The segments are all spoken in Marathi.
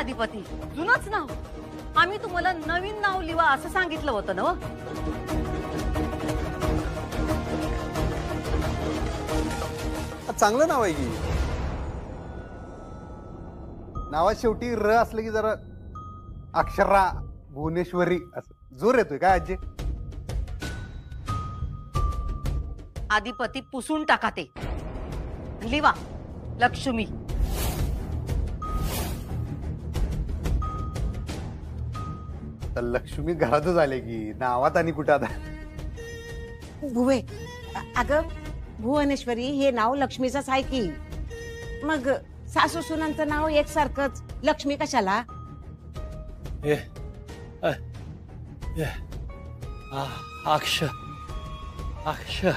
अधिपती, जुनच नाव. आम्ही तुम्हाला नवीन नाव लिहा असं सांगितलं होतं ना. चांगलं नाव आहे की. नावात शेवटी र असलं की जरा अक्षरा भुवनेश्वरी असं जोर येतोय काय आजी? अधिपती पुसून टाका ते. लिवा लक्ष्मी. तर लक्ष्मी घरातच आले की नावात आणि कुठं आता. भुवे, अगं भुवनेश्वरी हे नाव लक्ष्मीचंच आहे की. मग सासू सुनांचं नाव एकसारखंच, लक्ष्मी कशाला? अक्षर अक्षर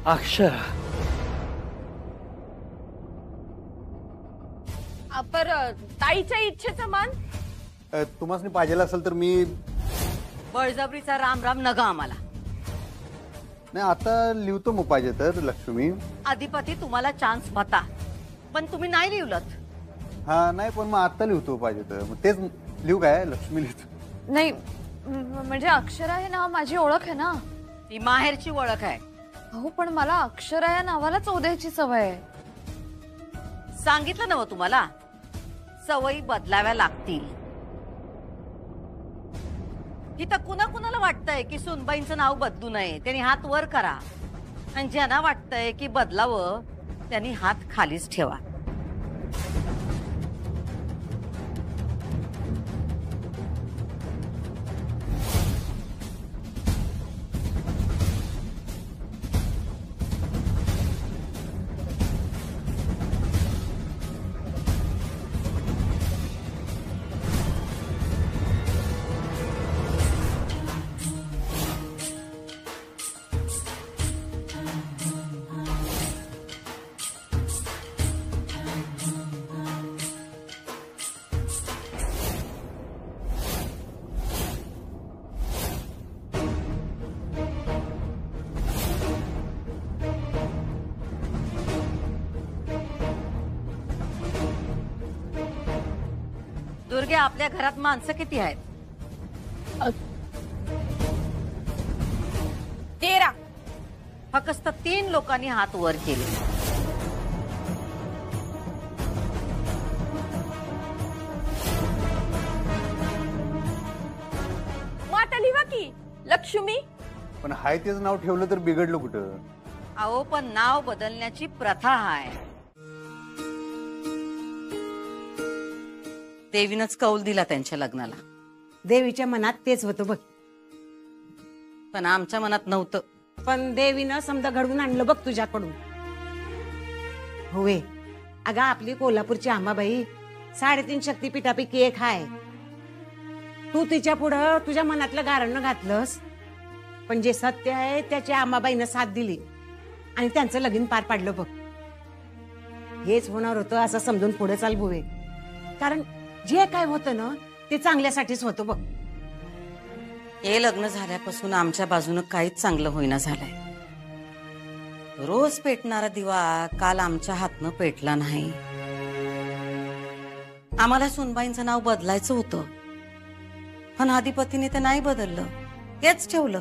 अक्षर. पर ताईच्या इच्छेचं मान तुम्हाला पाहिजे असेल तर मी. बळजबरीचा राम राम नगा आम्हाला. नाही आता लिहतो मग पाहिजे तर लक्ष्मी. अधिपती तुम्हाला चान्स होता पण तुम्ही नाही लिहिलत. हा नाही पण मग आता लिहतो पाहिजे तर मग तेच लिहू काय लक्ष्मी लिहितो. नाही म्हणजे अक्षरा हे नाव माझी ओळख आहे ना. ती माहेरची ओळख आहे. हो पण मला अक्षरा या नावालाच ओढायची सवय आहे. सांगितलं ना हो तुम्हाला, सवयी बदलाव्या लागतील. इथं कुणा कुणाला वाटतंय की सुनबाईंचं नाव बदलू नये त्यांनी हात वर करा, आणि ज्यांना वाटतंय की बदलावं त्यांनी हात खालीच ठेवा. दुर्गे, आपल्या घरात माणसं किती आहेत? 13. फक्त 3 लोकांनी हात वर केले. माता लिवा की लक्ष्मी. पण हाय तेच नाव ठेवलं तर बिघडलं कुठं? अहो पण नाव बदलण्याची प्रथा आहे. देवीनच कौल दिला त्यांच्या लग्नाला. देवीच्या मनात तेच होतं बघ. पण आमच्या मनात नव्हतं. पण देवीनं समजा घडवून आणलं बघ तुझ्याकडून. होय अगं आपली कोल्हापूरची आंबाबाई 3.5 शक्तीपीठापैकी एक आहे. तू तिच्या पुढं तुझ्या मनातलं गारणं घातलंस, पण जे सत्य आहे त्याच्या आंबाबाईनं साथ दिली आणि त्यांचं लगीन पार पाडलं बघ. हेच होणार होतं असं समजून पुढे चाल भुवे. कारण जे काय होतं ना ते चांगल्यासाठीच होतं बघ. हे लग्न झाल्यापासून आमच्या बाजूनं काहीच चांगलं होईना झालंय. रोज पेटणारा दिवा काल आमच्या हातनं पेटला नाही. आम्हाला सुनबाईंचं नाव बदलायचं होतं, पण अधिपतीने ते नाही बदललं, तेच ठेवलं.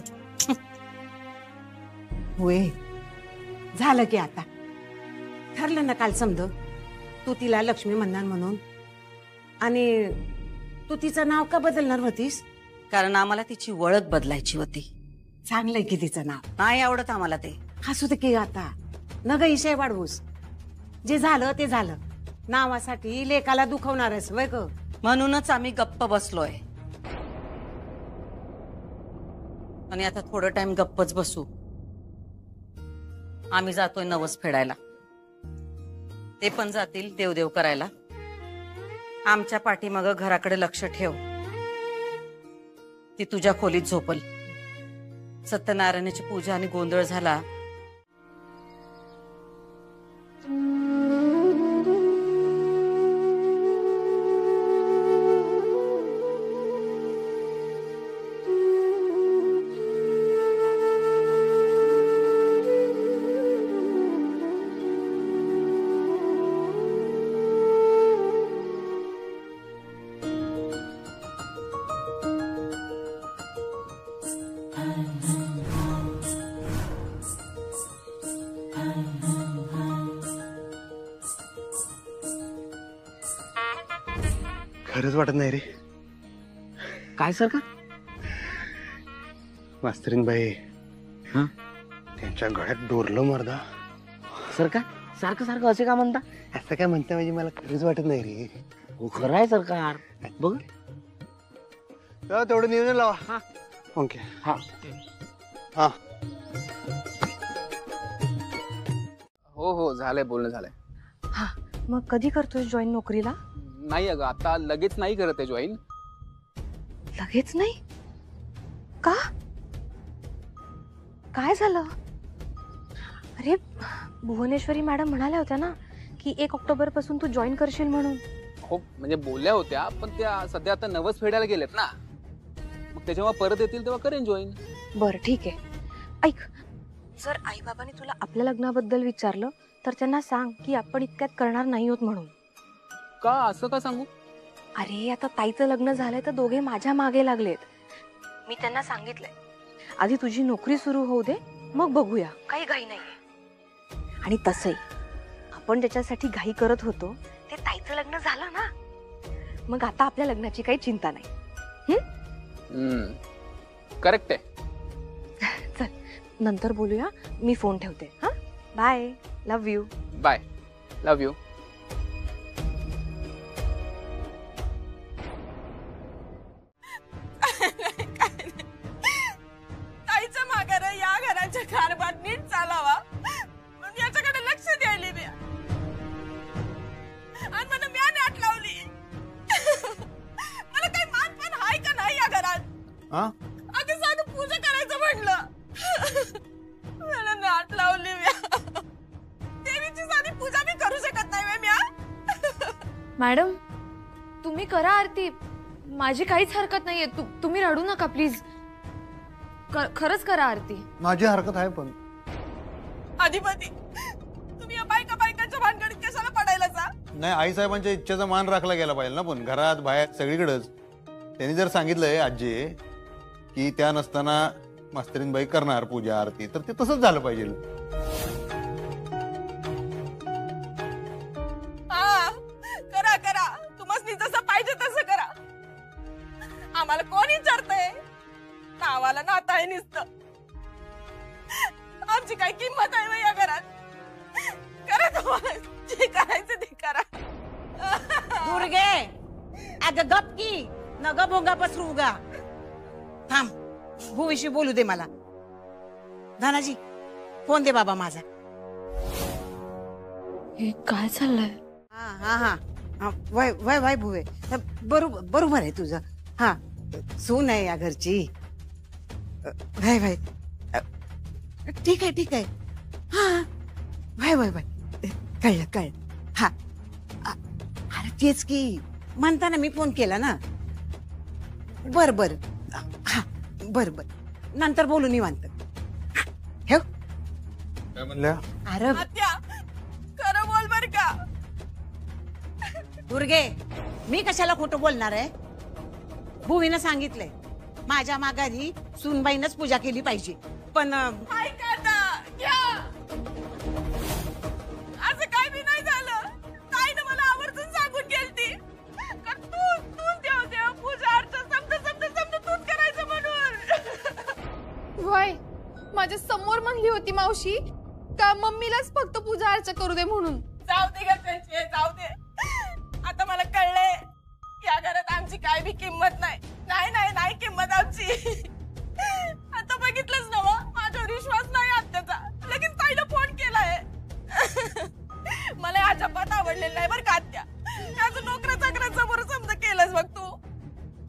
होय झालं की आता ठरलं ना. काल समज तू तिला लक्ष्मी म्हणणार म्हणून, आणि तू तिचं नाव का बदलणार होतीस? कारण आम्हाला तिची ओळख बदलायची होती. चांगलंय की तिचं नाव. नाही आवडत आम्हाला ते. हसू दे की आता, न ग इशय वाढवूस. जे झालं ते झालं. नावासाठी लेकाला दुखवणारच वय ग. म्हणूनच आम्ही गप्प बसलोय. आणि आता थोडं टाइम गप्पच बसू. आम्ही जातोय नवस फेडायला. ते पण जातील देवदेव करायला. आमच्या पाठीमागं घराकडे लक्ष ठेव. ती तुझ्या खोलीत झोपल. सत्यनारायणाची पूजा आणि गोंधळ झाला खरंच वाटत नाही रे. काय सर का मास्तरीन बाई हा त्यांच्या गळ्यात डोरलं मर्दा. सर का सारखं सारखं असे का म्हणता? असं काय म्हणता म्हणजे मला खरंच वाटत नाही रे. हो खरं आहे सरकार. बघ तेवढं नियोजन लावा. हा. ओके. हा हा हो झालंय, बोलणं झालंय. हा मग कधी करतोय जॉईन नोकरीला? नाही अगं, आता लगेच नाही करत आहे जॉईन. लगेच नाही का? काय झालं? अरे भुवनेश्वरी मॅडम म्हणाल्या होत्या ना की 1 ऑक्टोबर पासून तू जॉईन करशील म्हणून. हो म्हणजे बोलल्या होत्या, पण त्या सध्या आता नवस फेडायला गेलेत ना, मग त्या जेव्हा परत येतील तेव्हा करेन जॉईन. बरं ठीक आहे. ऐक, जर आई बाबांनी तुला आपल्या लग्नाबद्दल विचारलं तर त्यांना सांग की आपण इतक्यात करणार नाही आहोत म्हणून. का असं का सांगू? अरे आता ताईचं लग्न झालंय तर दोघे माझ्या मागे लागलेत. मी त्यांना सांगितलंय आधी तुझी नोकरी सुरू होऊ दे, मग बघूया, काही घाई नाहीये. आणि तसंही आपण ज्याच्यासाठी घाई करत होतो ते ताईचं लग्न झालं ना, मग आता आपल्या लग्नाची काही चिंता नाही. करेक्ट आहे. चल नंतर बोलूया, मी फोन ठेवते. हा bye, love you. Bye, love you. ताईचा माघार या घराच्या कारभार नीट चालावा म्हणून याच्याकडे लक्ष द्यायला मी, आणि मला म्या नाट लावली. मला काही मानपान हाय का नाही या घरात? आता साधं पूजा करायचं म्हणलं, मला नाट लावली म्या. देवीची साधी पूजा मी करू शकत नाही म्या. मॅडम तुम्ही करा आरती, माझी काहीच हरकत नाहीये. तुम्ही रडू नका प्लीज. खरंच करा आरती. माझी हरकत आहे पण अधिपती तुम्ही या बायकांच्या भानगडीत कशाला पडायला जा? नाही, आईसाहेबांच्या इच्छेचा मान राखला गेला पाहिजे ना. पण घरात बाहेर सगळीकडेच त्यांनी जर सांगितलंय आजी की त्या नसताना मास्तरीनबाई करणार पूजा आरती, तर ते तसंच झालं पाहिजे. हा करा करा, तुम्हाला जसं पाहिजे तसं करा. आम्हाला कोण विचारतंय? नावाला नाता आहे नुसतं. आमची काय किंमत आहे या घरात? करा तुम्हाला जे करायचं ते करा. दुर्गे अगं गप की नग भोंगा पसरू उगा. थांब, भूविषयी बोलू दे मला. धनाजी फोन दे बाबा माझा. हे काय चाललंय? हा हा हा हा, वय वय वय भुवे, बरोबर बरोबर आहे तुझं. हा सून आहे या घरची. वय वय ठीक आहे ठीक आहे. हा वय वय वय कळलं कळलं. हा अरे तेच की म्हणताना मी फोन केला ना. बर बर हा बर बर, नंतर बोलू निवांत. ठेव. काय म्हणल्या? अरे आत्या खरं बोल बर का. दुर्गे मी कशाला खोटं बोलणार आहे? भुवीनं सांगितलंय माझ्या माघारी सूनबाईनच पूजा केली पाहिजे. पण ऐका आता, घ्या. असं काय बी नाही झालं. ताईनं मला आवर्जून सांगून गेलती का तूच देव पूजा अर्चा समजा तूच करायचं म्हणून. वय माझ्या समोर म्हणली होती मावशी का मम्मीलाच फक्त पूजा अर्चा करू दे म्हणून. जाऊ दे ग त्यांचे, जाऊ दे. आता मला कळलंय या घरात आमची काय बी किंमत नाही. नाही नाही नाही किंमत आमची. आता बघितलंच ना मग, माझ्यावर विश्वास नाही आत्याचा. लगेच ताईला फोन केलाय. मला अजिबात आवडलेलं नाही बरं का आत्या. त्याचं नोकऱ्या चाकऱ्या समोर समजा केलंच बघ तू.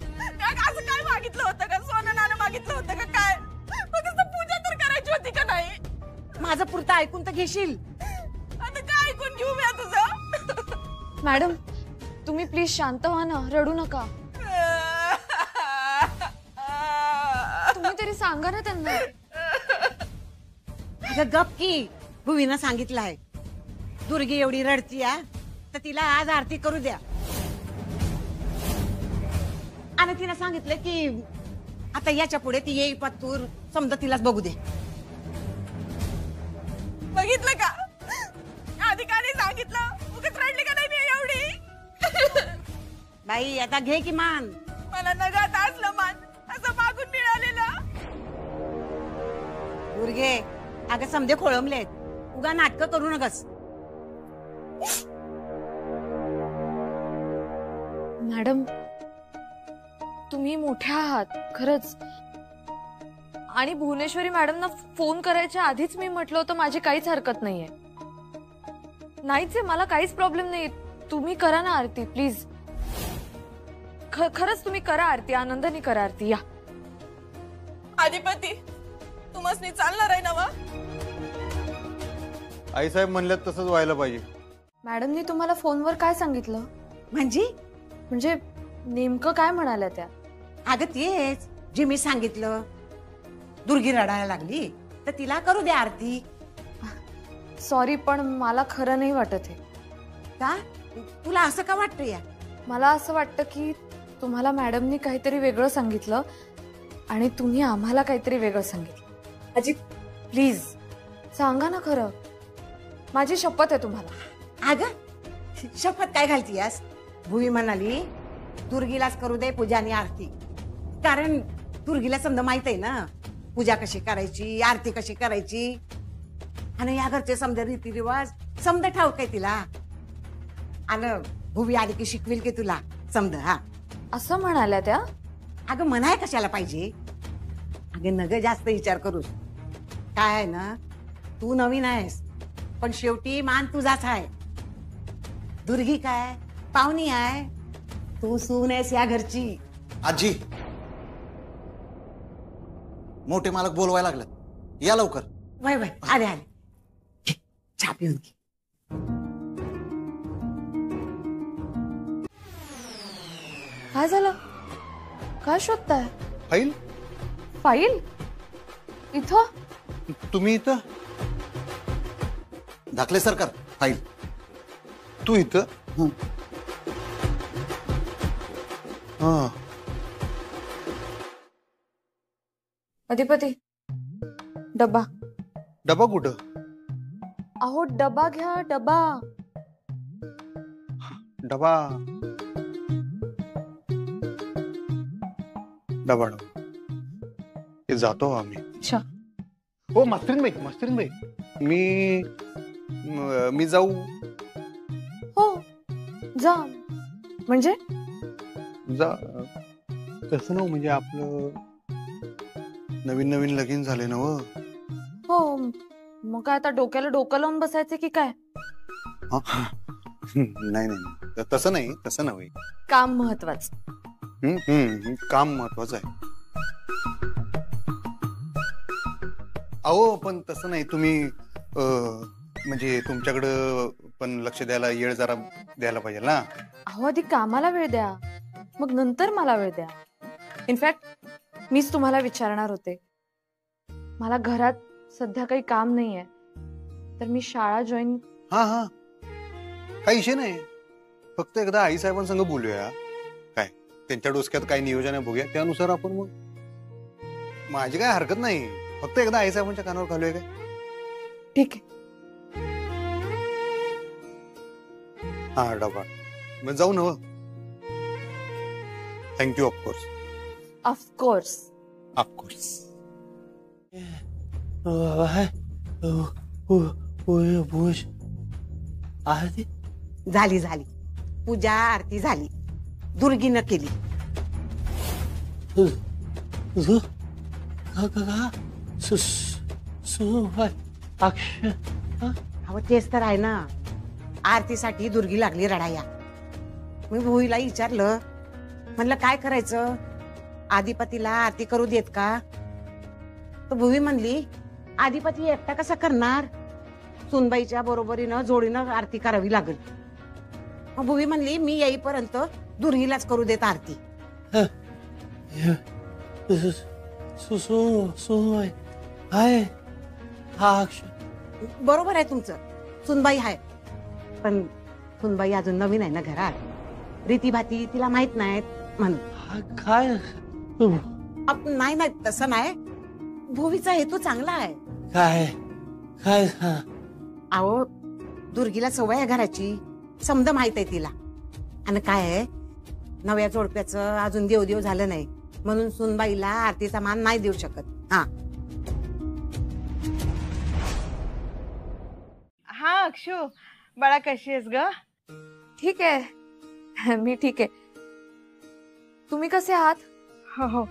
असं काय मागितलं होतं का? सोनं नाणं मागितलं होतं का काय? फक्त पूजा तर करायची होती का नाही? माझं पुरतं ऐकून तर घेशील. आता काय ऐकून घेऊ मी तुझं? मॅडम तुम्ही प्लीज शांत व्हा ना, रडू नका. तुम्ही तरी सांगा ना त्यांना. अगं गप की, भुवीनं सांगितलं आहे दुर्गी एवढी रडती तर तिला आज आरती करू द्या. आणि तिनं सांगितलं की आता याच्या पुढे ती येई पत्तूर समजा तिलाच बघू दे. बघितलं का? बाई आता घे की मान. मला नगात असलं मान असं मागून मिळालेलं. दुर्गे अगं समजे खोळंबलेत, उगा नाटकं करू नकस. मॅडम तुम्ही मोठ्या आहात खरंच. आणि भुवनेश्वरी मॅडमना फोन करायच्या आधीच मी म्हटलं होतं माझी काहीच हरकत नाहीये. नाहीच आहे, मला काहीच प्रॉब्लेम नाही. तुम्ही करा ना आरती प्लीज. खरंच तुम्ही करा आरती, आनंदाने करा आरती. या आदिपती तुम्हाला चालणार आहे ना वा? आईसाहेब म्हणल्यात तसंच व्हायला पाहिजे. मॅडमनी तुम्हाला फोनवर काय सांगितलं? म्हणजे नेमकं काय म्हणाल्या त्या? अगं तेच जे मी सांगितलं. दुर्गी रडायला लागली तर तिला करू दे आरती. सॉरी पण मला खरं नाही वाटत हे. का तुला असं का वाटतं या? मला असं वाटतं की तुम्हाला मॅडमनी काहीतरी वेगळं सांगितलं आणि तुम्ही आम्हाला काहीतरी वेगळं सांगितलं. अजी प्लीज सांगा ना खरं. माझी शपथ आहे तुम्हाला. अगं शपथ काय घालतीयास? भुवी म्हणाली दुर्गीलाच करू दे पूजा आणि आरती. कारण दुर्गीला समजा माहित आहे ना पूजा कशी करायची, आरती कशी करायची. आणि या घरचे समजा रीतिरिवाज समजा ठाऊक आहे तिला. आणि भुवी आली की शिकविल की तुला समजा. हा असं म्हणाल्या त्या? अगं म्हणाय कशाला पाहिजे? अगं नग जास्त विचार करूस. काय आहे ना तू नवीन आहेस पण शेवटी मान तुझाच आहे. दुर्गी काय पाहुणी आहे, तू सून आहेस या घरची. आजी मोठे मालक बोलवायला लागले, या लवकर. वय वय आले आले. घे, चहा पिऊन घे. काय झालं? काय शोधताय? फाईल. फाईल इथं? तुम्ही इथं? दाखले सरकार फाईल. तू इथं? हा. अधिपती डबा. डबा कुठं? अहो डबा घ्या डबा. डबा डबा डबा हे जातो आम्ही. अच्छा. हो मास्तरीनबाई मी जाऊ? हो जा. म्हणजे जा कसं ना म्हणजे आपलं नवीन नवीन लगीन झाले ना. हो मग काय आता डोक्याला डोकं लावून बसायचं की काय? नाही नाही तसं नाही. काम महत्वाचं. काम महत्वाचं आहे. अहो पण तसं नाही. तुम्ही म्हणजे तुमच्याकडं पण लक्ष द्यायला येळ जरा द्यायला पाहिजे ना. अहो आधी कामाला वेळ द्या मग नंतर मला वेळ द्या. इनफॅक्ट मीच तुम्हाला विचारणार होते. मला घरात सध्या काही काम नाहीये तर मी शाळा जॉईन. हा काही विषय नाही. फक्त एकदा आई साहेबांसंग बोलूया. काय त्यांच्या डोसक्यात काय नियोजन आहे बघूया, त्यानुसार आपण मग. माझी काय हरकत नाही. फक्त एकदा आई साहेबांच्या कानावर घालूया. काय ठीक आहे. हा डबा मग जाऊ ना. थँक्यू. Of course of course of course. आरती झाली पूजा आरती झाली. दुर्गीनं केली. अक्षय अहो तेच तर आहे ना. आरतीसाठी दुर्गी लागली रडाया. मी भुईला विचारलं म्हणलं काय करायचं, आदिपतीला आरती करू देत का? तर भुवी म्हणली आदिपती एकटा कसा करणार, सुनबाईच्या बरोबरीनं जोडीनं आरती करावी लागेल. मग भुवी म्हणली मी येईपर्यंत दुर्गीलाच करू देत आरती. बरोबर आहे तुमचं. सुनबाई आहे पण सुनबाई अजून नवीन आहे ना घरात. रीतीभाती तिला माहित नाहीत म्हणून. काय नाही तसं नाही. भुवीचा हेतू चांगला आहे. काय काय अहो दुर्गीला सवय आहे घराची, समजा माहित आहे तिला. आणि काय आहे नव्या जोडप्याचं अजून देव झालं नाही म्हणून सुनबाईला आरतीचा मान नाही देऊ शकत. हा हा अक्षू बाळा कशी आहेस ग? ठीक आहे, मी ठीक आहे. तुम्ही कसे आहात? हो हो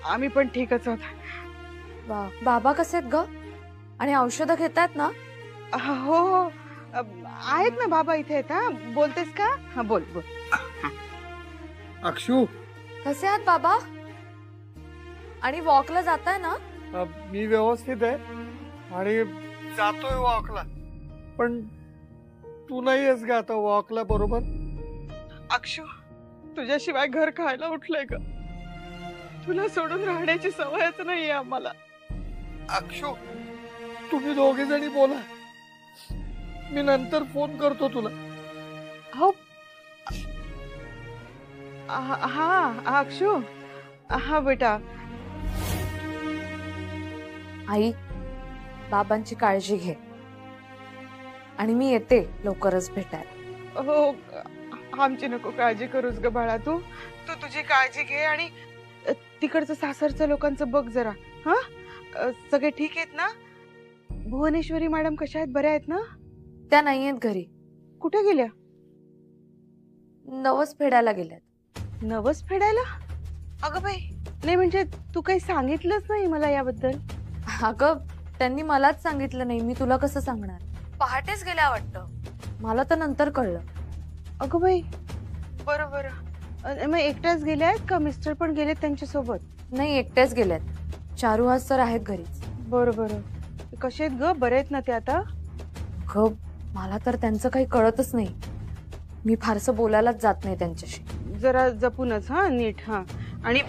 आम्ही पण ठीकच आहोत. बाबा कसे आहेत ग? आणि औषधं घेतायत ना? हो हो आहेत ना बाबा इथे आहेत. हा बोलतेस का? हा बोल बोल. अक्षू कसे आहात बाबा? आणि वॉकला जाताय ना? मी व्यवस्थित आहे आणि जातोय वॉकला, पण तू नाही आहेस का आता वॉकला बरोबर? अक्षू तुझ्याशिवाय घर खायला उठलंय ग. तुला सोडून राहण्याची सवयच नाहीये आम्हाला. अक्षू तुम्ही दोघे जणी बोला, मी नंतर फोन करतो तुला. हो हा अक्षू हा बेटा. आई बाबांची काळजी घे आणि मी येते लवकरच भेटायला. हो आमची नको काळजी करूस ग बाळा. तू तुझी काळजी घे आणि तिकडचं सासरच्या लोकांचं बघ जरा. हा सगळे ठीक आहेत ना? भुवनेश्वरी मॅडम कशा आहेत? बऱ्या आहेत ना? त्या नाही आहेत घरी. कुठे गेल्या? नवस फेडायला गेल्यात. नवस फेडायला? अगं बाई नाही म्हणजे तू काही सांगितलंच नाही मला याबद्दल. अगं त्यांनी मलाच सांगितलं नाही, मी तुला कसं सांगणार? पहाटेच गेल्या वाटतं, मला तर नंतर कळलं. अगं बाई बरं बरं. मग एकट्याच गेल्या आहेत का मिस्टर पण गेलेत त्यांच्या सोबत? नाही एकट्याच गेल्यात. चारुहास तर आहेत घरीच. बरं बरं. कसे आहेत ग? बरे आहेत ना ते आता? ग मला तर त्यांचं काही कळतच नाही. मी फारसं बोलायलाच जात नाही त्यांच्याशी. जरा जपूनच हा नीट. हा आणि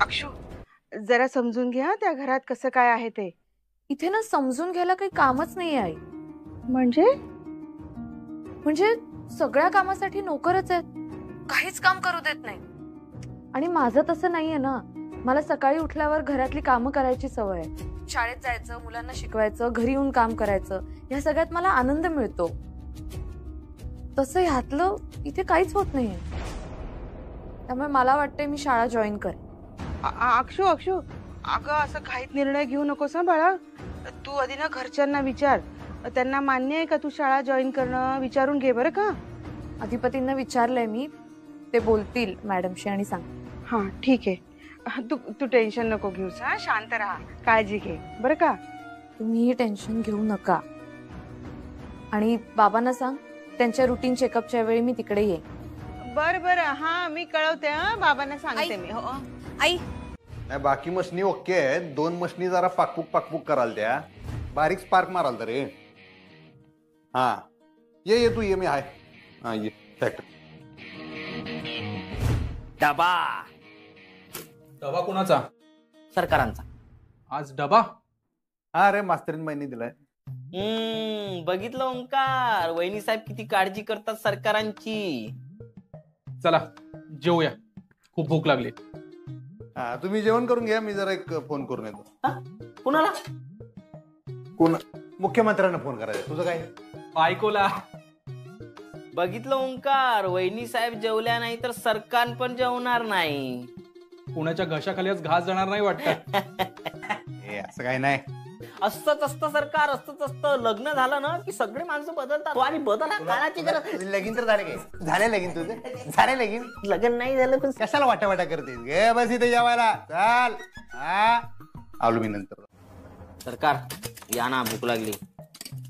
अक्षू जरा समजून घ्या त्या घरात कसं काय आहे ते. इथे ना समजून घ्यायला काही कामच नाही आई. म्हणजे सगळ्या कामासाठी नोकरच आहेत, काहीच काम करू देत नाही. आणि माझं तसं नाहीये ना. मला सकाळी उठल्यावर घरातली कामं करायची सवय आहे. शाळेत जायचं, मुलांना शिकवायचं, घरी येऊन काम करायचं, या सगळ्यात मला आनंद मिळतो. तसं ह्यातलं इथे काहीच होत नाहीये. त्यामुळे मला वाटतंय मी शाळा जॉईन करेन. अक्षू अक्षू अगं असं काहीच निर्णय घेऊ नकोस ना बाळा. तू आधी ना घरच्यांना विचार, त्यांना मान्य आहे का तू शाळा जॉईन करणं? विचारून घे बरं का. अधिपतींना विचारलंय मी, ते बोलतील मॅडमशी आणि सांग. हा ठीक आहे. तू टेन्शन नको घेऊस. हा शांत राहा, काळजी घे बरं का. तुम्हीही टेन्शन घेऊ नका. आणि बाबांना सांग त्यांच्या रुटीन चेकअपच्या वेळी मी तिकडे येईन. बर बर हा मी कळवते. हा बाबांना सांगते मी. हो आई नाही बाकी मशनी ओके आहेत. 2 मशनी जरा पाकपूक कराल त्या, बारीक स्पार्क माराल तर रे. हा ये तू ये, मी आहे. हा ये फॅक्ट. डबा डबा कुणाचा? सरकारांचा. आज डबा? हा रे मास्तरीन बाईंनी दिलाय. बघितलं ओंकार, वहिनी साहेब किती काळजी करतात सरकारांची. चला जेवूया, खूप भूक लागली. हा तुम्ही जेवण करून घ्या, मी जरा एक फोन करून येतो. कुणाला? मुख्यमंत्र्यांना फोन करायचा. तुझं काय? बायकोला. बघितलं ओंकार, वहिनी साहेब जेवल्या नाही तर सरकार पण जेवणार नाही. कुणाच्या घशाखाली आज घास जाणार नाही वाटतं. असं काही नाही. असतंच असतं सरकार, असतंच असतं. लग्न झालं ना की सगळे माणसं बदलतात. आणि बदला काळाची गरज. लगीन तर झाले काय? झाले लगीन तुझे? झाले लगीन? लग्न नाही झालं पण कशाला वाटा करतेस गे? बस इथे जेवायला चाल. हा आलो मी नंतर. सरकार या ना, भूक लागली.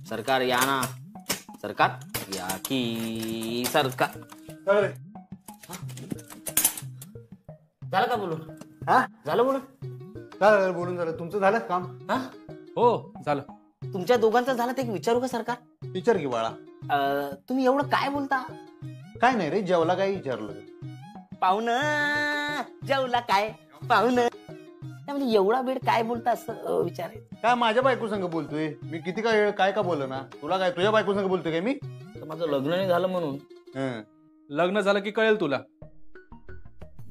सरकार या ना. सरकार या की. सरकार झालं का बोलून? हा झालं बोलून? झालं बोलून झालं. तुमचं झालं काम? हा हो झालं. तुमच्या दोघांचं झालं ते विचारू का सरकार? विचार की बाळा. तुम्ही एवढं काय बोलता? काय नाही रे, जेवला काय विचारलं. पाहुणं जेवला काय? पाहुणं म्हणजे एवढा वेळ काय बोलता असं विचारायचं. काय माझ्या बायको संग बोलतोय मी? किती काय काय का बोल ना तुला? काय तुझ्या बायको संग बोलतोय काय मी? माझं लग्न नाही झालं म्हणून. लग्न झालं की कळेल तुला.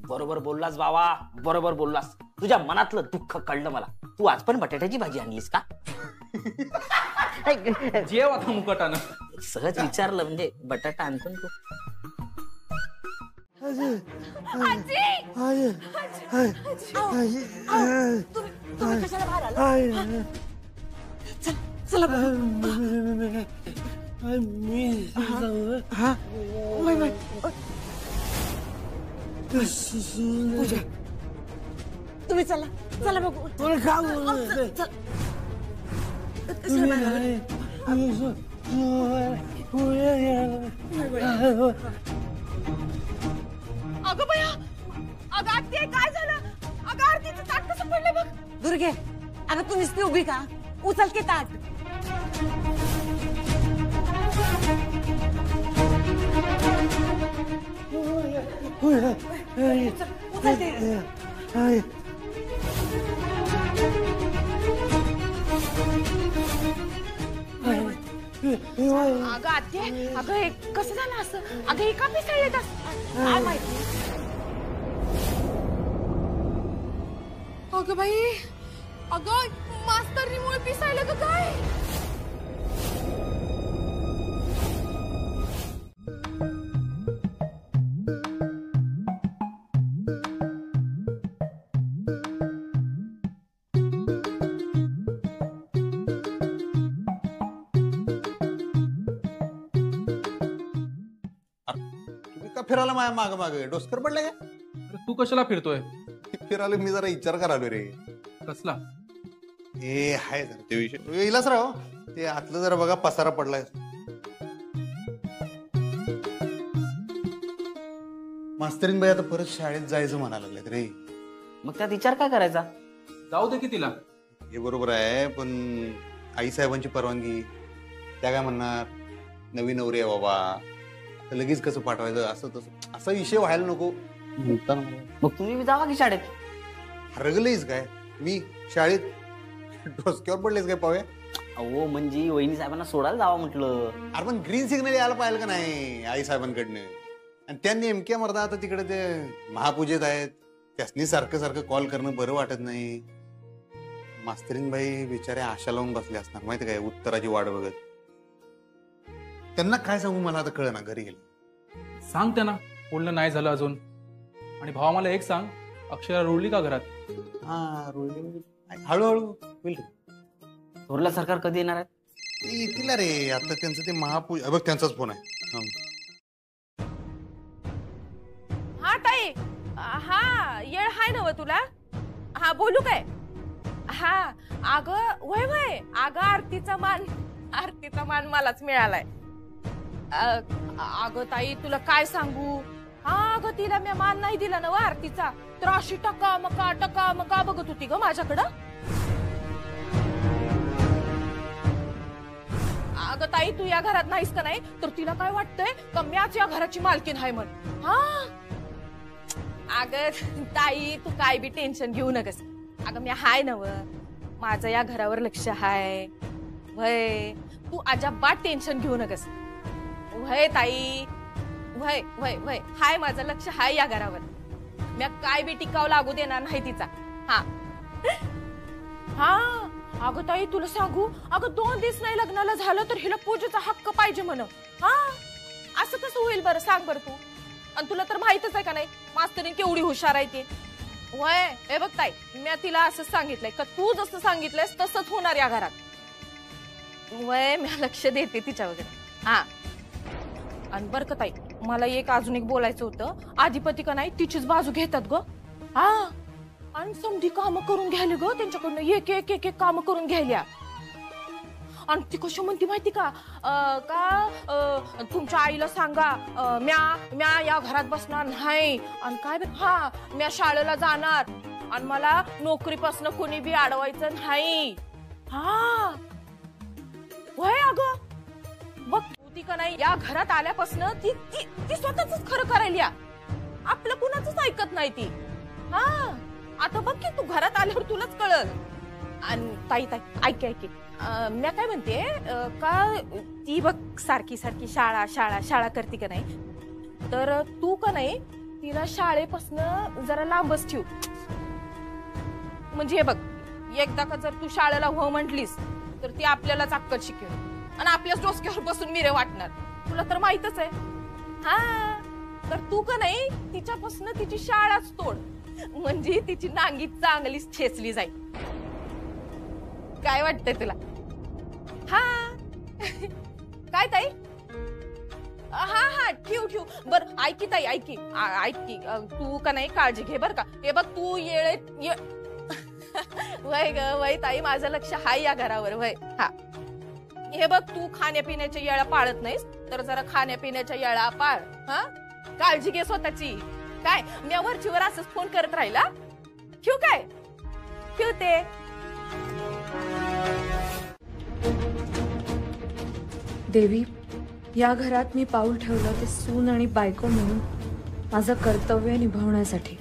बरोबर बोललास बाबा, बरोबर बोललास. तुझ्या मनातलं दुःख कळलं मला. तू आज पण बटाट्याची भाजी आणलीस का? जेव आता मुकटानं. सहज विचारलं म्हणजे बटाटा आणतो तू. तुम्ही कशाला बाहेर आला? चला पूजा, तुम्ही चला चला बघू. अगं बया, अगं आत्या काय झालं? अगं आरतीचं ताट कसं पडलं बघ. दुर्गे, अगं तू नुसती उभी का? उचल की ताट. उचल ते. अगं आत्या, अगं हे कसं झालं असं? अगं हे का पिसळले काय माहिती? अगं बाई, अगं मास्तरनीमुळे पिसायलं का काय? तुम्ही का फिरायला माझ्या माग माग डोसकर पडले का? तू कशाला फिरतोय? फिरायला मी जरा विचार करालो रे. कसला? हे हाय जरा ते विषय इलाच राव. ते आतलं जरा बघा पसारा पडलाय. मास्तरीन बाई आता परत शाळेत जायचं म्हणा लागलेत रे. मग त्यात विचार काय करायचा? जाऊ दे की तिला. हे बरोबर आहे, पण आई साहेबांची परवानगी, त्या काय म्हणणार, नवीन नवरी आहे बाबा, आता लगेच कसं पाठवायचं, असं तसं असा विषय व्हायला नको. मग तुम्ही बी जावा की शाळेत. हरगलेच काय मी शाळेत? डोसक्यावर पडलेच काय पावे? अहो म्हणजे वहिनी साहेबांना सोडायला जावा म्हटलं. अरे पण ग्रीन सिग्नल यायला पाहिलं का नाही आई साहेबांकडनं? आणि त्या नेमक्या मर्दा आता तिकडे ते महापूजेत आहेत, त्यासनी सारखं सारखं कॉल करणं बरं वाटत नाही. मास्तरीन बाई बिचाऱ्या आशा लावून बसले असणार माहिती काय, उत्तराची वाट बघत. त्यांना काय सांगू मला आता कळना घरी गेलं. सांग त्यांना बोलणं नाही झालं अजून. आणि भावा मला एक सांग, अक्षरा रुळली का घरात? हा रुळली, हळूहळू होईल. थोरला सरकार कधी येणार आहे? येतील रे, आता त्यांचं ते महापूजा बघ, त्यांचाच फोन आहे. हा ताई, हा येळ हाय नव तुला? हा बोलू काय? हा अगं वय वय, अगं आरतीचा मान मलाच मिळालाय. अगं ताई तुला काय सांगू, हा अगं तिला मी मान नाही दिला ना आरतीचा, तर अशी टका मका बघत होती ग माझ्याकडं. अगं ताई तू या घरात नाहीस का नाही, तर तिला काय वाटतंय का म्याच या घराची मालकीन आहे म्हण. हा अगं ताई तू काय बी टेन्शन घेऊ नकस. अगं मी हाय नव, माझं या घरावर लक्ष हाय. वय तू अजिबात टेन्शन घेऊ नकस. वय ताई, वय वय वय हाय, माझं लक्ष हाय या घरावर. मी काय बी टिकाव लागू देणार नाही तिचा. हा हा अगं ताई तुला सांगू, अगं 2 दिवस नाही लग्नाला झालं तर हिला पूजेचा हक्क पाहिजे म्हण. हा असं कसं होईल बरं सांग बरं तू. आणि तुला तर माहितच आहे का नाही मास्तरीन केवढी हुशार आहे ती. वय हे बघ ताई, मी तिला असं सांगितलंय का तू जसं सांगितलंयस तसंच होणार या घरात. वय मी लक्ष देते तिच्या वगैरे. हा आणि बरं का ताई, मला अजून एक बोलायचं होतं. आधिपती का नाही तिचीच बाजू घेतात ग. हा आणि समधी काम करून घ्यायला ग त्यांच्याकडनं, एक एक एक एक काम करून घ्यायला. आणि ती कशी म्हणती माहिती का, तुमच्या आईला सांगा म्या या घरात बसणार नाही. आणि काय हा म्या शाळेला जाणार आणि मला नोकरीपासून कोणी बी अडवायचं नाही. हा वय अगं बघ ती का नाही या घरात आल्यापासून ती ती ती स्वतःच खरं करायला, आपलं कुणाचंच ऐकत नाही ती. हा आता बघ की तू घरात आल्यावर तुलाच कळल. आणि ताई ऐक मी काय म्हणते का, ती बघ सारखी सारखी शाळा करते का नाही, तर तू का नाही तिला शाळेपासून जरा लांबच ठेव. म्हणजे हे बघ, एकदा का जर तू शाळेला हो म्हटलीस तर ती आपल्यालाच अक्कल शिकवेल आणि आपल्याच डोसक्यावर बसून मिरे वाटणार. तुला तर माहितच आहे. हा तर तू का नाही तिच्यापासून तिची शाळाच तोड, म्हणजे तिची नांगी चांगलीच ठेचली जाईल. काय वाटतंय तुला? हा काय ताई? हा हा ठेव ठेव. बर ऐकी ताई, ऐकी ऐकी, तू का नाही काळजी घे बर का. हे बघ तू वय ग वय ताई, माझं लक्ष हाय या घरावर वय. हा हे बघ तू खाण्यापिण्याच्या येळा पाळत नाहीस, तर जरा खाण्यापिण्याच्या येळा पाळ. हा काळजी घे स्वतःची. काय मी वरचीवर असंच फोन करत राहिला? ठेवू काय? ठेवते. देवी, या घरात मी पाऊल ठेवलं ते सून आणि बायको म्हणून माझं कर्तव्य निभावण्यासाठी.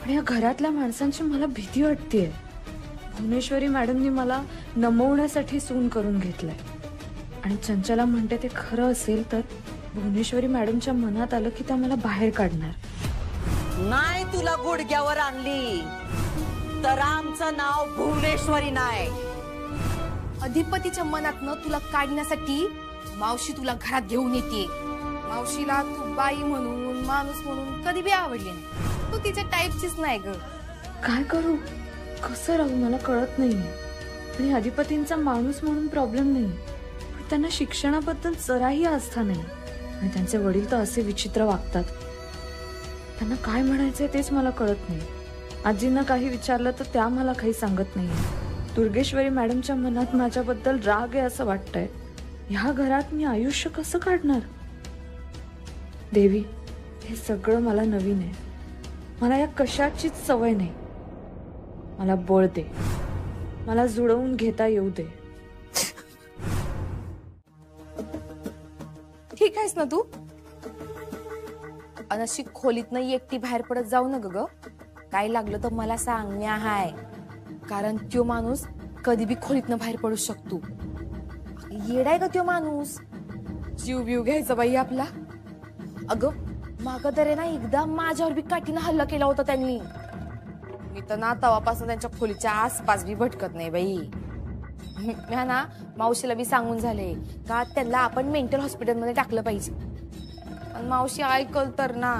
पण या घरातल्या माणसांची मला भीती वाटतेय. भुवनेश्वरी मॅडमनी मला नमवण्यासाठी सून करून घेतलंय. आणि चंचला म्हणते ते खरं असेल तर भुवनेश्वरी मॅडमच्या मनात आलं की त्या मला बाहेर काढणार. नाही तुला गुडघ्यावर आणली तर आमचं नाव भुवनेश्वरी नाही. अधिपतीच्या मनातनं तुला काढण्यासाठी मावशी तुला घरात घेऊन येते. मावशीला तू बाई म्हणून माणूस म्हणून कधी बी आवडली नाही. तू तिच्या टाईपचीच नाही ग. काय करू, कसं राहू मला कळत नाहीये. आणि अधिपतींचा माणूस म्हणून प्रॉब्लेम नाही, पण त्यांना शिक्षणाबद्दल जराही आस्था नाही. आणि त्यांचे वडील तर असे विचित्र वागतात. त्यांना काय म्हणायचंय तेच मला कळत नाही. आजींना काही विचारलं तर त्या मला काही सांगत नाहीये. दुर्गेश्वरी मॅडमच्या मनात माझ्याबद्दल राग आहे असं वाटतंय. ह्या घरात मी आयुष्य कसं काढणार? देवी, हे सगळं मला नवीन आहे. मला या कशाचीच सवय नाही. मला बळ दे, मला जुळवून घेता येऊ दे. ठीक आहेस ना तू? अशी खोलीत नाही एकटी बाहेर पडत जाऊ न ग. काय लागलं तर मला सांगण्या हाय, कारण त्यो माणूस कधी बी खोलीतनं बाहेर पडू शकतो. येडाय का त्यो माणूस? जीव बिव घ्यायचा बाई आपला. अगं माग तर ना एकदा माझ्यावर बी काठीनं हल्ला केला होता त्यांनी. मी तर ना तवापासून त्यांच्या खोलीच्या आसपास बी भटकत नाही बाई. मी ना मावशीला बी सांगून झाले का त्यांना आपण मेंटल हॉस्पिटलमध्ये टाकलं पाहिजे. आणि मावशी ऐकल तर ना.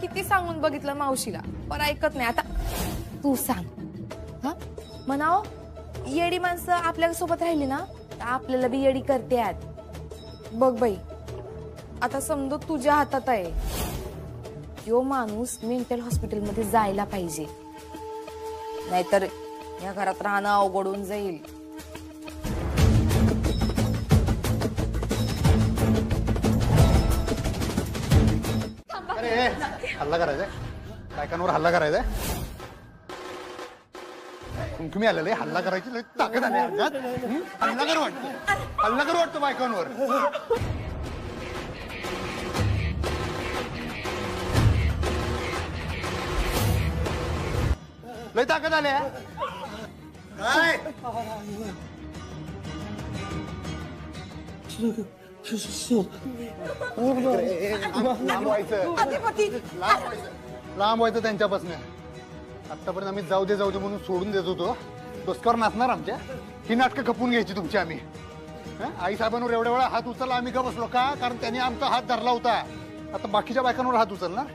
किती सांगून बघितलं मावशीला, पण ऐकत नाही. आता तू सांग. हा म्हणाव, येडी माणसं आपल्या सोबत राहिली ना तर आपल्याला बी येडी करते. बघ बाई, आता समजा तुझ्या हातात आहे. तो माणूस मेंटल हॉस्पिटलमध्ये जायला पाहिजे, नाहीतर या घरात राहणं अवघडून जाईल. अरे हल्ला करायचाय, बायकांवर हल्ला करायचाय. तुम्ही आलेले हल्ला करायची ताकद आली. हल्ला करू वाटतो, हल्ला करू वाटतो बायकांवर. लय ताकद आली. लांब व्हायचं त्यांच्यापासून. आतापर्यंत आम्ही जाऊ दे म्हणून सोडून देत होतो. डोसक्यावर नाचणार आमच्या. ही नाटकं खपून घ्यायची तुमची आम्ही. आई साहेबांवर एवढ्या वेळा हात उचलला आम्ही का बसलो का? कारण त्यांनी आमचा हात धरला होता. आता बाकीच्या बायकांवर हात उचलणार?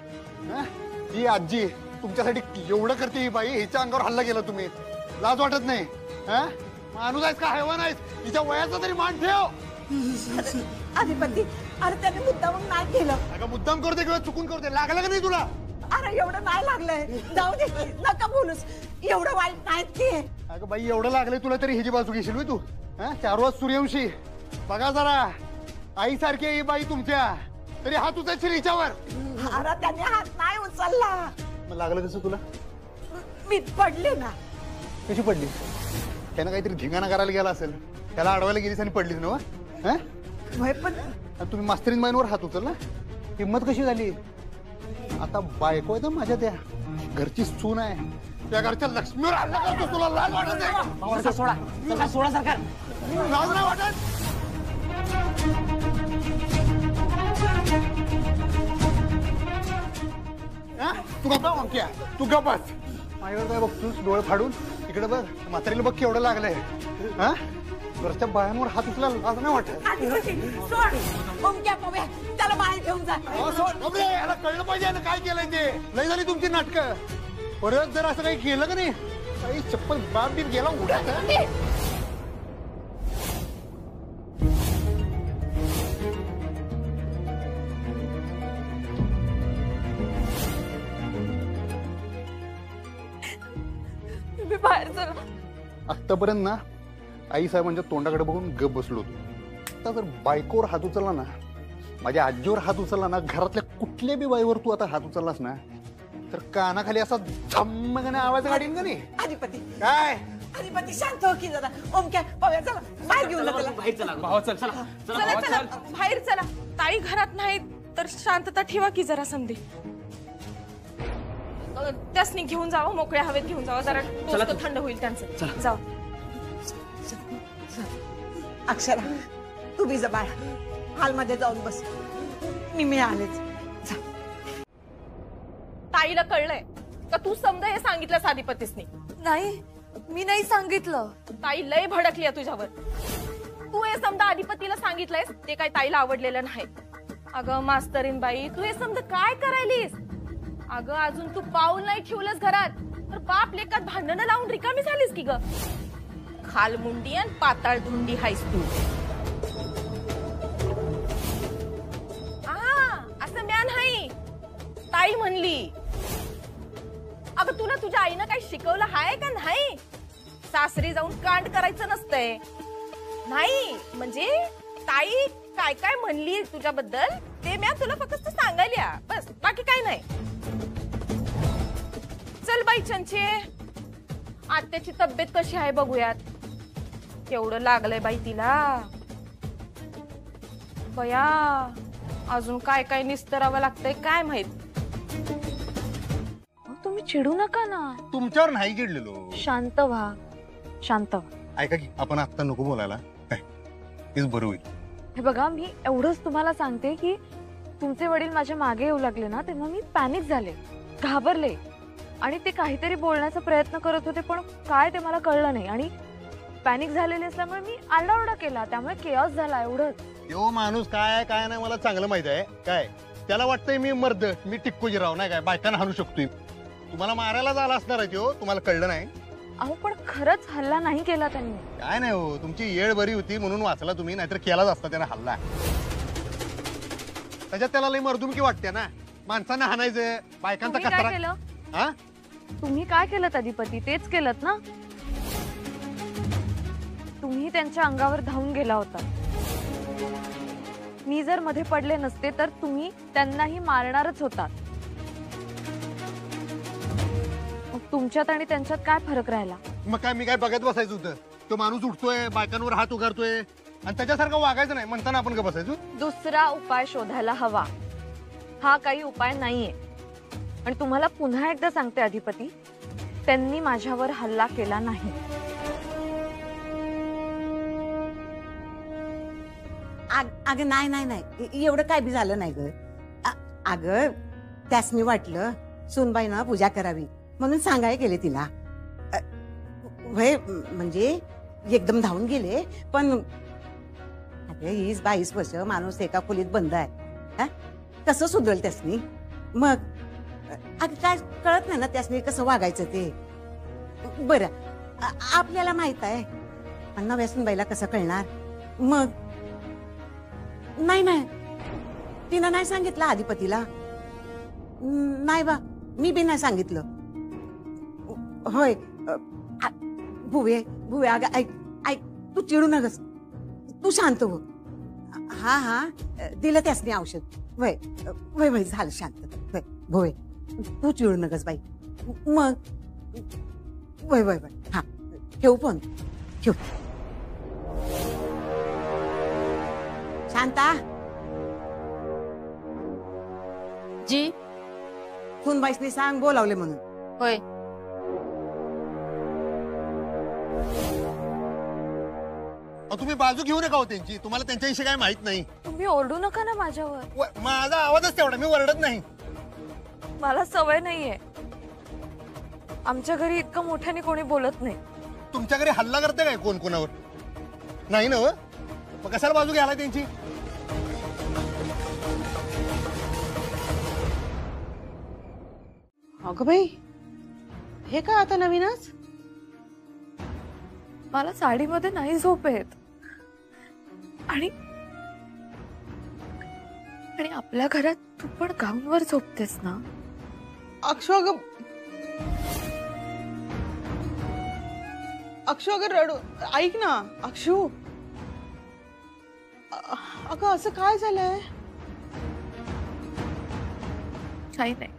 ही आजी तुमच्यासाठी एवढं करते. ही बाई, हिच्या अंगावर हल्ला केला तुम्ही. लाज वाटत नाही? माणूस आहेस का हैवान आहेस? हिच्या वयाचा तरी मान ठेव. अधिपती, अरे त्याने मुद्दाम नाही केलं. अगं मुद्दाम करते किंवा चुकून करते, लागलं का नाही तुला? अरे एवढं नाही लागलंय. जाऊ दे, नका बोलूस. एवढं वाईट नाही ते. अगं बाई, एवढं लागलंय तुला तरी हिची बाजू घेशील मी तू? 4 वाज सूर्यवंशी बघा जरा. आई सारखी ही बाई तुमच्या, तरी हात उचलशील हिच्यावर. अरे त्याने हात नाही उचलला. मग लागलं कसं तुला? मी पडले ना. कशी पडली? त्यानं काहीतरी धिंगाणा करायला गेला असेल, त्याला अडवायला गेलीस आणि पडलीस ना? पण तुम्ही मास्तरीन बाईंवर हात उचलला. हिंमत कशी झाली? आता बायको आहे तर माझ्या, त्या घरची सून आहे, त्या घरच्या लक्ष्मीवर हल्ला करतो. तुला लाज वाटत नाही? सोडा सरकार. लाज नाही वाटत? तू गप्पा, तू गप्पाच. माझ्यावर काय बघतोस डोळे फाडून? इकडे बघ, म्हातारीला बघ केवढं लागलंय. घरच्या बायांवर हात उचलायला लाज नाही वाटत. सोड ओमक्या पव्या त्याला बाहेर घेऊन जा. याला कळलं पाहिजे ना काय केलंय ते. लय झाली तुमची नाटकं. परत जर असं काही केलं का नाही काही चप्पल बाप बीत गेला उडायचं. तुम्ही बाहेर चला. आतापर्यंत ना आई साहेबांच्या तोंडाकडे बघून गप बसलो होतो. आता जर बायकोवर हात उचलला ना, माझ्या आजीवर हात उचलला ना, घरातल्या कुठल्या बी बाईवर तू आता हात उचललास ना तर कानाखाली असा झम्मगाने आवाज काढीन का नाही. अधिपती काय अधिपती शांत हो की जरा. ओमक्या पव्या चला बाहेर घेऊन जा त्याला. बाहेर चला भावा चल चला चला चला बाहेर चला. ताई घरात नाही तर शांतता ठेवा की जरा समधी. त्यासनी घेऊन जावं, मोकळ्या हवेत घेऊन जावं, जरा डोकं थंड होईल त्यांचं. जाऊ. अक्षरा तू बी जा बाळ. हॉलमध्ये जाऊन बस. मी आलेच. ताईला कळलंय का तू समजा हे सांगितलं अधिपतीसनी? नाही मी नाही सांगितलं. ताई लय भडकली आहे तुझ्यावर. तू हे समजा अधिपतीला सांगितलंयस ते काय ताईला आवडलेलं नाही. अगं मास्तरीन बाई तू हे समजा काय करायलीस? अगं अजून तू पाऊल नाही ठेवलंस घरात तर बाप लेकात भांडणं लावून रिकामी झालीस की ग. खालमुंडी आणि पाताळ धुंडी हायस तू. असं म्या नाही ताई म्हणली. अगं तुला तुझ्या आईनं काही शिकवलं हाय का नाही? सासरी जाऊन कांड करायचं नसतंय. नाही म्हणजे ताई काय काय म्हणली तुझ्याबद्दल ते म्या तुला फक्त सांगायला बस, बाकी काय नाही. चल बाई चंचे आत्याची तब्येत कशी आहे बघूयात. केवढं लागलंय बाई तिला. बया अजून काय काय निस्तरावं लागतंय काय माहित. तुम्ही चिडू नका ना. तुमच्यावर नाही चिडलेलो. शांत व्हा शांत व्हा. ऐका की आपण आता नको बोलायला काय तेच बरं होईल. हे बघा मी एवढंच तुम्हाला सांगते की तुमचे वडील माझ्या मागे येऊ लागले ना तेव्हा मी पॅनिक झाले, घाबरले आणि ते काहीतरी बोलण्याचा प्रयत्न करत होते पण काय ते मला कळलं नाही आणि पॅनिक झालेले असल्यामुळे मी आरडाओरडा केला त्यामुळे केऑस झाला एवढंच. यो माणूस काय काय नाही मला चांगलं माहित आहे. काय त्याला वाटतंय मी मर्द, मी टिक्कोजीराव नाही काय बायकांना हाणू शकतोय. तुम्हाला मारायला झाला असणार आहे तो, तुम्हाला कळलं नाही. अहो पण खरंच हल्ला नाही केला त्यांनी. काय नाही हो तुमची येळ बरी होती म्हणून वाचला तुम्ही, नाहीतर केलाच असता त्याने हल्ला. त्याच्यात त्याला लई मर्दुमकी वाटते ना, माणसांना हाणायचं बायकांचा तुम्ही काय कचरा. केलं? हा तुम्ही काय केलं अधिपती? तेच केलं ना. तुम्ही त्यांच्या अंगावर धावून गेला होता. मी जर मध्ये पडले नसते तर तुम्ही त्यांनाही मारणारच होता. तुमच्यात आणि त्यांच्यात काय फरक राहिला? मग काय मी काय बघत बसायचं होतं? तो माणूस उठतोय बायकांवर हात उगारतोय आणि त्याच्यासारखं वागायचं नाही म्हणताना आपण का बसायचो? दुसरा उपाय शोधायला हवा. हा काही उपाय नाहीये. आणि तुम्हाला पुन्हा एकदा सांगते अधिपती, त्यांनी माझ्यावर हल्ला केला नाही. अगं नाही नाही नाही एवढं काय बी झालं नाही ग. अगं त्यासनी वाटलं सुनबाईनं पूजा करावी म्हणून सांगाय गेले तिला. वय म्हणजे एकदम धावून गेले पण अगं 20-22 वर्ष माणूस एका खोलीत बंद आहे. कसं सुधरेल त्यासनी? मग अगं काय कळत नाही ना त्यासनी कसं वागायचं ते. बरं आपल्याला माहित आहे पण नव्या सुनबाईला कसं कळणार? मग नाही नाही तिनं नाही सांगितलं अधिपतीला. नाही बा मी बी नाही सांगितलं. होय भुवे भुवे अगं ऐक ऐक तू चिडू नकस, तू शांत हो. हा हा दिलं त्यासनी औषध. वय वय वय झालं शांत. वय भुवे तू चिडू नकस बाई. मग वय वय वय हा ठेवू पण ठेव. शांता जी सुनबाईसनी सांग बोलावले म्हणून. होय. तुम्ही बाजू घेऊ नका हो त्यांची, तुम्हाला त्यांच्याविषयी काय माहित नाही. तुम्ही ओरडू नका ना माझ्यावर. माझा आवाजच तेवढा, मी ओरडत नाही. मला सवय नाहीये. आमच्या घरी इतकं मोठ्याने कोणी बोलत नाही. तुमच्या घरी हल्ला करते काय कोण कोणावर? नाही ना मग कशाला बाजू घ्यायला त्यांची? अगं बाई, हे काय आता नवीनच? मला साडीमध्ये नाही झोप येत आणि आणि आपल्या घरात तू पण गाऊनवर झोपतेस ना? अक्षु अगं, अक्षु अगं रडू, ऐक ना अक्षु. अगं असं काय झालंय? काही नाही.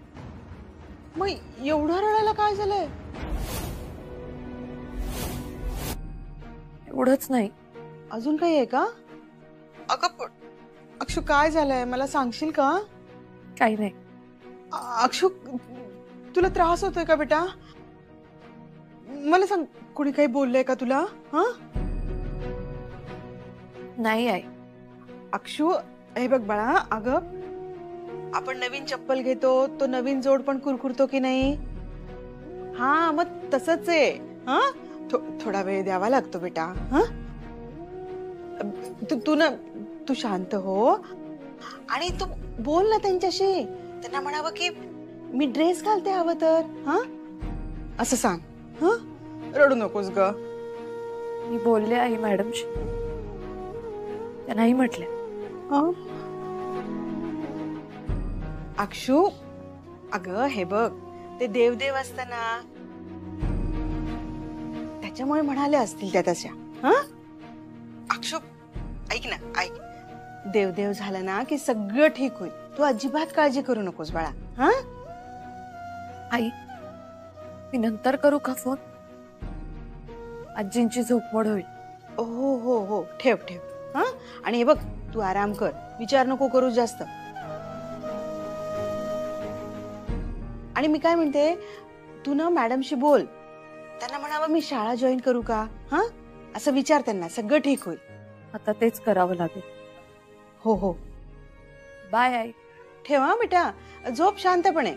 मग एवढं रडायला काय झालंय? एवढंच नाही. अजून काही आहे का? अगं अक्षु काय झालंय मला सांगशील का? काही नाही. अक्षु तुला त्रास होतोय का बेटा? मला सांग, कोणी काही बोललंय का तुला? हा नाही आई. अक्षु हे बघ बाळा, अगं आपण नवीन चप्पल घेतो तो नवीन जोड पण कुरकुरतो की नाही? हा मग तसंच आहे. हा थोडा वेळ द्यावा लागतो बेटा. हा तू शांत हो आणि तू बोल ना त्यांच्याशी. त्यांना म्हणावं की मी ड्रेस घालते हवं तर. हा असं सांग. हा रडू नकोस ग. मी बोलले आई मॅडमशी, त्यांनाही म्हटले. अक्षु अगं हे बघ, ते देवदेव असताना त्याच्यामुळे म्हणाले असतील त्या तशा. हा अक्षु ऐक ना, ऐक. देवदेव झालं ना की सगळं ठीक होईल. तू अजिबात काळजी करू नकोस बाळा. हा आई, मी नंतर करू का फोन? आजींची झोपमोड होईल. हो हो हो, ठेव ठेव. हा आणि हे बघ, तू आराम कर, विचार नको करू जास्त. आणि मी काय म्हणते, तू ना मॅडमशी बोल. त्यांना म्हणावं मी शाळा जॉईन करू का? हा असं विचार त्यांना, सगळं ठीक होईल. आता तेच करावं लागेल. हो हो, बाय आई. ठेवा बेटा, झोप शांतपणे.